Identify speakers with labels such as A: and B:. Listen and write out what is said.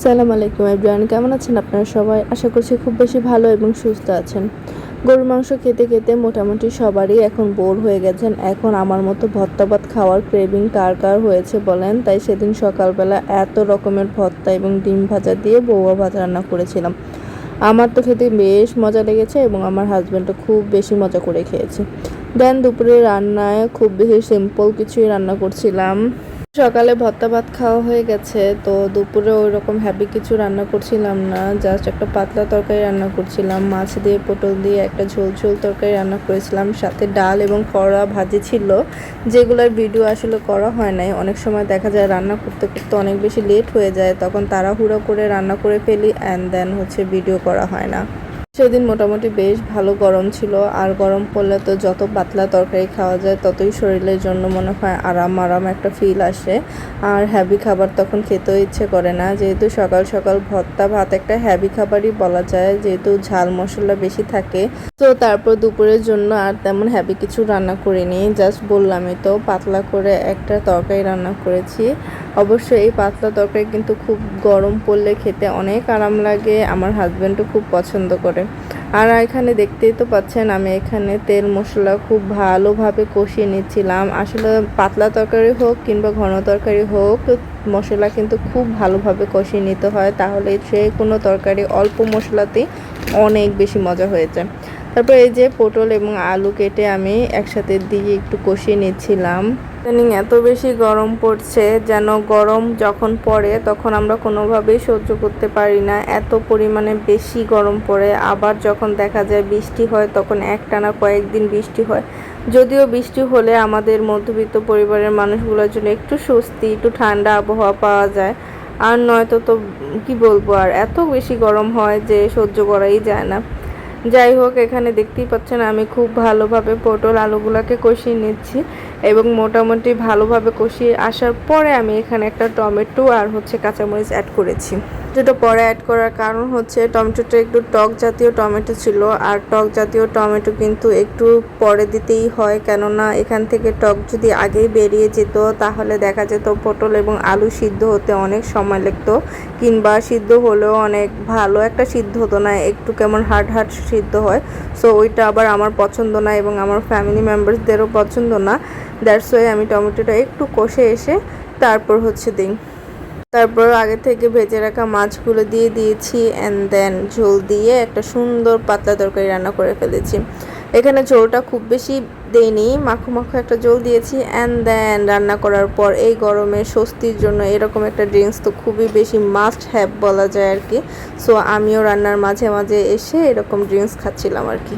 A: আসসালামু আলাইকুম এভরিওয়ান, কেমন আছেন আপনারা সবাই? আশা করছি খুব বেশি ভালো এবং সুস্থ আছেন। গরুর মাংস খেতে খেতে মোটামুটি সবারই এখন বোর হয়ে গেছেন। এখন আমার মতো ভর্তা ভাত খাওয়ার ক্রেভিং কার কার হয়েছে বলেন? তাই সেদিন সকালবেলা এত রকমের ভর্তা এবং ডিম ভাজা দিয়ে বউয়া ভাত রান্না করেছিলাম। আমার তো খেতে বেশ মজা লেগেছে এবং আমার হাজব্যান্ডও খুব বেশি মজা করে খেয়েছে। দেন দুপুরে রান্নায় খুব বেশি সিম্পল কিছুই রান্না করছিলাম। সকালে ভর্তা ভাত খাওয়া হয়ে গেছে, তো দুপুরে ওই রকম হ্যাভি কিছু রান্না করছিলাম না, জাস্ট একটা পাতলা তরকারি রান্না করছিলাম। মাছ দিয়ে পটল দিয়ে একটা ঝোল ঝোল তরকারি রান্না করেছিলাম, সাথে ডাল এবং করলা ভাজি ছিল, যেগুলোর ভিডিও আসলে করা হয় নাই। অনেক সময় দেখা যায় রান্না করতে করতে অনেক বেশি লেট হয়ে যায়, তখন তাড়াহুড়ো করে রান্না করে ফেলি অ্যান্ড দেন ভিডিও করা হয় না। সেদিন মোটামুটি বেশ ভালো গরম ছিল, আর গরম পড়লে তো যত পাতলা তরকারি খাওয়া যায় ততই শরীরের জন্য মনে হয় আরাম আরাম একটা ফিল আসে, আর হ্যাভি খাবার তখন খেতেও ইচ্ছে করে না। যেহেতু সকাল সকাল ভর্তা ভাত একটা হ্যাভি খাবারই বলা যায়, যেহেতু ঝাল মশলা বেশি থাকে। তো তারপর দুপুরের জন্য আর তেমন হ্যাভি কিছু রান্না করিনি, জাস্ট বললামই তো পাতলা করে একটা তরকারি রান্না করেছি। অবশ্যই এই পাতলা তরকারি কিন্তু খুব গরম পড়লে খেতে অনেক আরাম লাগে, আমার হাজব্যান্ডও খুব পছন্দ করে। আর এখানে দেখতেই তো পাচ্ছেন আমি এখানে তেল মশলা খুব ভালোভাবে কষিয়ে নিচ্ছিলাম। আসলে পাতলা তরকারি হোক কিংবা ঘন তরকারি হোক, মশলা কিন্তু খুব ভালোভাবে কষিয়ে নিতে হয়, তাহলে যে কোনো তরকারি অল্প মশলাতেই অনেক বেশি মজা হয়ে যায়। তারপর এই যে পটল এবং আলু কেটে আমি একসাথে দিয়ে একটু কষিয়ে নিচ্ছিলাম। এত বেশি গরম পড়ছে, যেন গরম যখন পড়ে তখন আমরা কোনোভাবেই সহ্য করতে পারি না, এত পরিমাণে বেশি গরম পড়ে। আবার যখন দেখা যায় বৃষ্টি হয় তখন একটানা কয়েকদিন বৃষ্টি হয়। যদিও বৃষ্টি হলে আমাদের মধ্যবিত্ত পরিবারের মানুষগুলোর জন্য একটু স্বস্তি, একটু ঠান্ডা আবহাওয়া পাওয়া যায়, আর নয়তো তো কি বলবো, আর এত বেশি গরম হয় যে সহ্য করাই যায় না। যাই হোক, এখানে দেখতেই পাচ্ছেন আমি খুব ভালোভাবে পটল আলুগুলোকে কষিয়ে নিচ্ছি, এবং মোটামুটি ভালোভাবে কষিয়ে আসার পরে আমি এখানে একটা টমেটো আর কাঁচামরিচ অ্যাড করেছি। যেটা পরে অ্যাড করার কারণ টমেটোটা একটু টক জাতীয় টমেটো ছিল, আর টক জাতীয় টমেটো কিন্তু একটু পরে দিতেই হয়, কেননা এখান থেকে টক যদি আগেই বেরিয়ে যেত তাহলে দেখা যেত পটল এবং আলু সিদ্ধ হতে অনেক সময় লাগতো, কিংবা সিদ্ধ হলেও অনেক ভালো একটা সিদ্ধ হতো না, একটু কেমন হার্ড হার্ড সিদ্ধ হয়। সো ওইটা আবার আমার পছন্দ না এবং আমার ফ্যামিলি মেম্বার্সদেরও পছন্দ না। দ্যাটস ওয়াই আমি টমেটোটা একটু কষে এসে তারপর দিই। তারপর আগে থেকে ভেজে রাখা মাছগুলো দিয়ে দিয়েছি অ্যান্ড দেন ঝোল দিয়ে একটা সুন্দর পাতলা তরকারি রান্না করে ফেলেছি। এখানে ঝোলটা খুব বেশি দেইনি, মাখো মাখো একটা ঝোল দিয়েছি। অ্যান্ড দেন রান্না করার পর এই গরমে স্বস্তির জন্য এরকম একটা ড্রিঙ্কস তো খুবই বেশি মাস্ট হ্যাভ বলা যায় আর কি। সো আমিও রান্নার মাঝে মাঝে এসে এরকম ড্রিঙ্কস খাচ্ছিলাম আর কি।